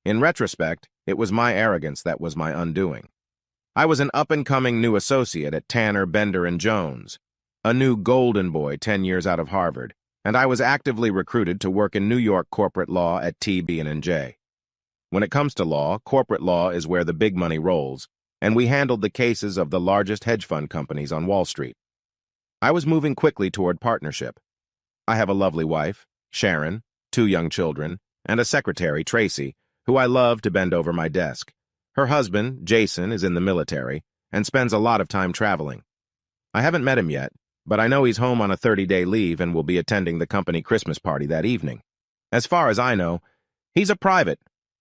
In retrospect, it was my arrogance that was my undoing. I was an up-and-coming new associate at Tanner, Bender & Jones, a new golden boy 10 years out of Harvard, and I was actively recruited to work in New York corporate law at TB&J. When it comes to law, corporate law is where the big money rolls, and we handled the cases of the largest hedge fund companies on Wall Street. I was moving quickly toward partnership. I have a lovely wife, Sharon, 2 young children, and a secretary, Tracy, who I love to bend over my desk. Her husband, Jason, is in the military and spends a lot of time traveling. I haven't met him yet, but I know he's home on a 30-day leave and will be attending the company Christmas party that evening. As far as I know, he's a private,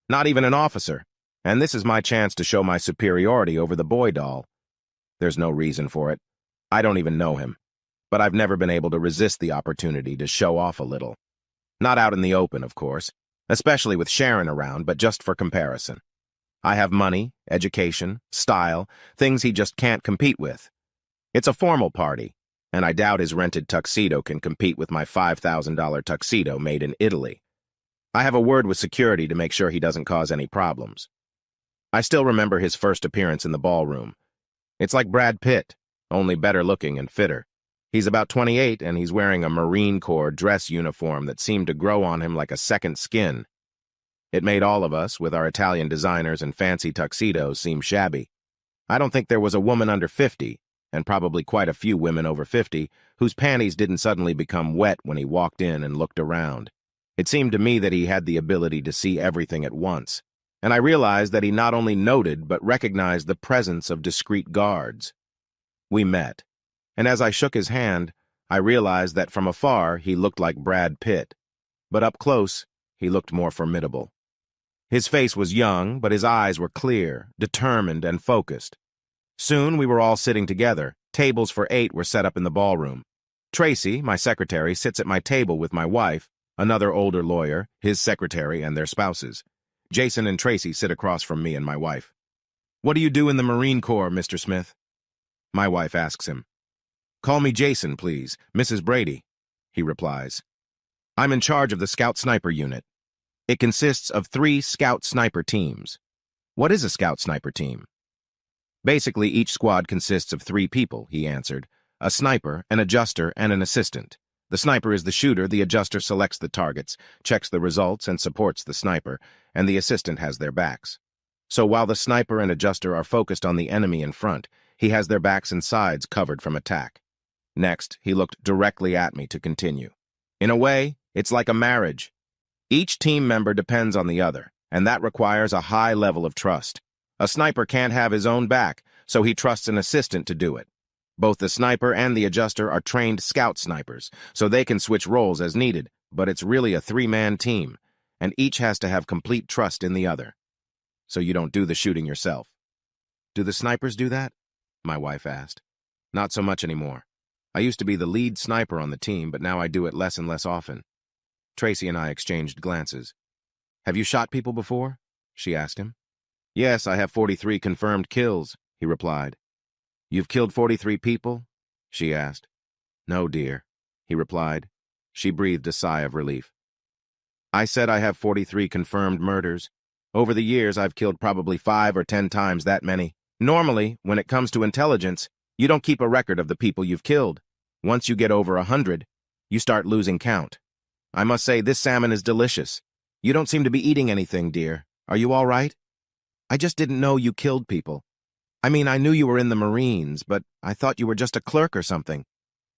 not even an officer, and this is my chance to show my superiority over the boy doll. There's no reason for it. I don't even know him, but I've never been able to resist the opportunity to show off a little. Not out in the open, of course, especially with Sharon around, but just for comparison. I have money, education, style, things he just can't compete with. It's a formal party, and I doubt his rented tuxedo can compete with my $5,000 tuxedo made in Italy. I have a word with security to make sure he doesn't cause any problems. I still remember his first appearance in the ballroom. It's like Brad Pitt, only better looking and fitter. He's about 28, and he's wearing a Marine Corps dress uniform that seemed to grow on him like a second skin. It made all of us, with our Italian designers and fancy tuxedos, seem shabby. I don't think there was a woman under 50, and probably quite a few women over 50, whose panties didn't suddenly become wet when he walked in and looked around. It seemed to me that he had the ability to see everything at once, and I realized that he not only noted but recognized the presence of discreet guards. We met, and as I shook his hand, I realized that from afar he looked like Brad Pitt, but up close he looked more formidable. His face was young, but his eyes were clear, determined, and focused. Soon we were all sitting together. Tables for 8 were set up in the ballroom. Tracy, my secretary, sits at my table with my wife, another older lawyer, his secretary, and their spouses. Jason and Tracy sit across from me and my wife. "What do you do in the Marine Corps, Mr. Smith?" My wife asks him. "Call me Jason, please, Mrs. Brady," he replies. "I'm in charge of the Scout Sniper Unit. It consists of 3 Scout Sniper teams." "What is a Scout Sniper team?" "Basically, each squad consists of 3 people," he answered. "A sniper, an adjuster, and an assistant. The sniper is the shooter, the adjuster selects the targets, checks the results, and supports the sniper, and the assistant has their backs. So while the sniper and adjuster are focused on the enemy in front, he has their backs and sides covered from attack." Next, he looked directly at me to continue. "In a way, it's like a marriage. Each team member depends on the other, and that requires a high level of trust. A sniper can't have his own back, so he trusts an assistant to do it. Both the sniper and the adjuster are trained scout snipers, so they can switch roles as needed, but it's really a 3-man team, and each has to have complete trust in the other. So you don't do the shooting yourself." "Do the snipers do that?" my wife asked. "Not so much anymore. I used to be the lead sniper on the team, but now I do it less and less often." Tracy and I exchanged glances. "Have you shot people before?" she asked him. "Yes, I have 43 confirmed kills," he replied. "You've killed 43 people?" she asked. "No, dear," he replied. She breathed a sigh of relief. "I said I have 43 confirmed murders. Over the years, I've killed probably 5 or 10 times that many. Normally, when it comes to intelligence, you don't keep a record of the people you've killed. Once you get over 100, you start losing count. I must say, this salmon is delicious. You don't seem to be eating anything, dear. Are you all right?" "I just didn't know you killed people. I mean, I knew you were in the Marines, but I thought you were just a clerk or something."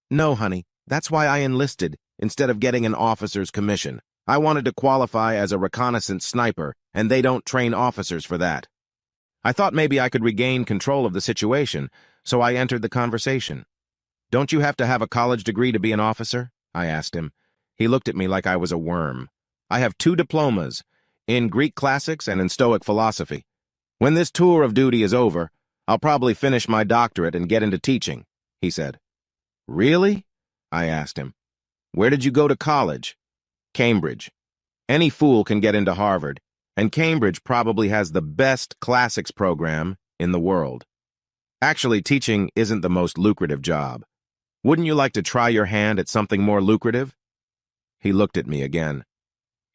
"No, honey. That's why I enlisted, instead of getting an officer's commission. I wanted to qualify as a reconnaissance sniper, and they don't train officers for that. I thought maybe I could regain control of the situation, so I entered the conversation. "Don't you have to have a college degree to be an officer?" I asked him. He looked at me like I was a worm. "I have 2 diplomas, in Greek classics and in Stoic philosophy. When this tour of duty is over, I'll probably finish my doctorate and get into teaching," he said. "Really?" I asked him. "Where did you go to college?" "Cambridge. Any fool can get into Harvard, and Cambridge probably has the best classics program in the world. Actually, teaching isn't the most lucrative job. Wouldn't you like to try your hand at something more lucrative?" He looked at me again.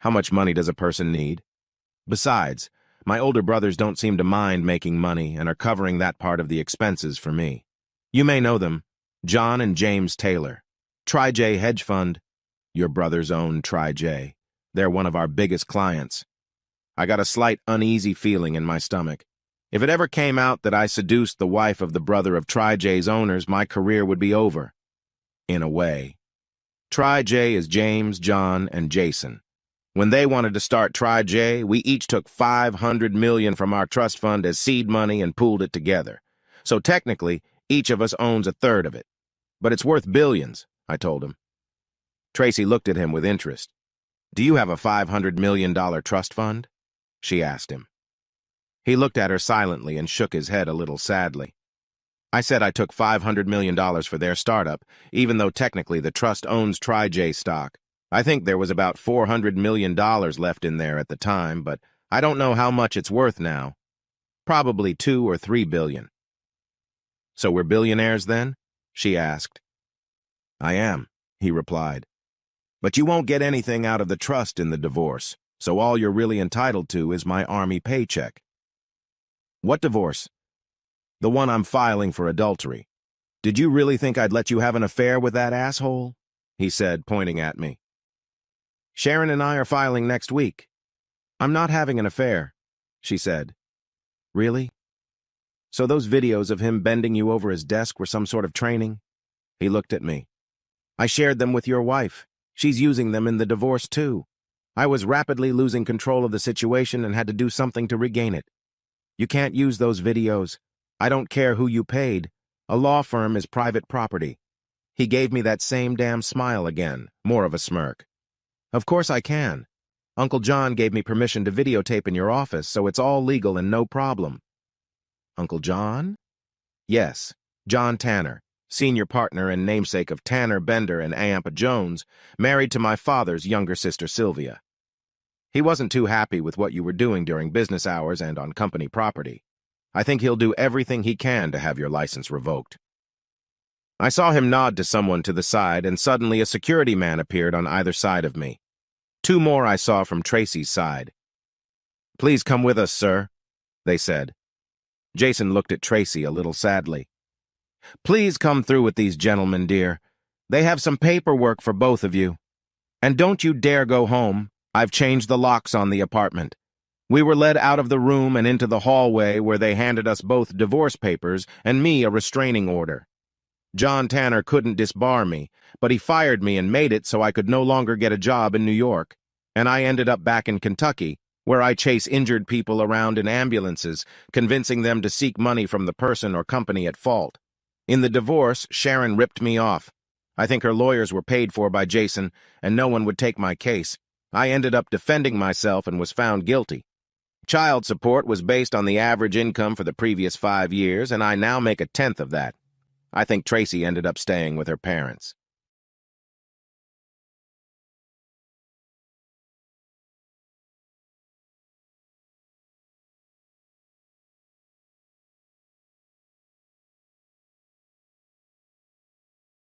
"How much money does a person need?" Besides, my older brothers don't seem to mind making money and are covering that part of the expenses for me. You may know them, John and James Taylor. TriJ Hedge Fund. Your brothers own TriJ. They're one of our biggest clients. I got a slight uneasy feeling in my stomach. If it ever came out that I seduced the wife of the brother of TriJ's owners, my career would be over. In a way. TriJ is James, John, and Jason. When they wanted to start TriJ, we each took $500 million from our trust fund as seed money and pooled it together. So technically, each of us owns a third of it. But it's worth billions, I told him. Tracy looked at him with interest. Do you have a $500 million trust fund? She asked him. He looked at her silently and shook his head a little sadly. I said I took $500 million for their startup, even though technically the trust owns TriJ stock. I think there was about $400 million left in there at the time, but I don't know how much it's worth now. Probably 2 or 3 billion. So we're billionaires then? She asked. I am, he replied. But you won't get anything out of the trust in the divorce, so all you're really entitled to is my army paycheck. What divorce? The one I'm filing for adultery. Did you really think I'd let you have an affair with that asshole? He said, pointing at me. Sharon and I are filing next week. I'm not having an affair, she said. Really? So those videos of him bending you over his desk were some sort of training? He looked at me. I shared them with your wife. She's using them in the divorce too. I was rapidly losing control of the situation and had to do something to regain it. You can't use those videos. I don't care who you paid. A law firm is private property. He gave me that same damn smile again, more of a smirk. Of course I can. Uncle John gave me permission to videotape in your office, so it's all legal and no problem. Uncle John? Yes, John Tanner, senior partner and namesake of Tanner Bender and Amp Jones, married to my father's younger sister Sylvia. He wasn't too happy with what you were doing during business hours and on company property. I think he'll do everything he can to have your license revoked. I saw him nod to someone to the side, and suddenly a security man appeared on either side of me. 2 more I saw from Tracy's side. Please come with us, sir, they said. Jason looked at Tracy a little sadly. Please come through with these gentlemen, dear. They have some paperwork for both of you. And don't you dare go home. I've changed the locks on the apartment. We were led out of the room and into the hallway where they handed us both divorce papers and me a restraining order. John Tanner couldn't disbar me, but he fired me and made it so I could no longer get a job in New York, and I ended up back in Kentucky, where I chase injured people around in ambulances, convincing them to seek money from the person or company at fault. In the divorce, Sharon ripped me off. I think her lawyers were paid for by Jason, and no one would take my case. I ended up defending myself and was found guilty. Child support was based on the average income for the previous 5 years, and I now make 1/10 of that. I think Tracy ended up staying with her parents.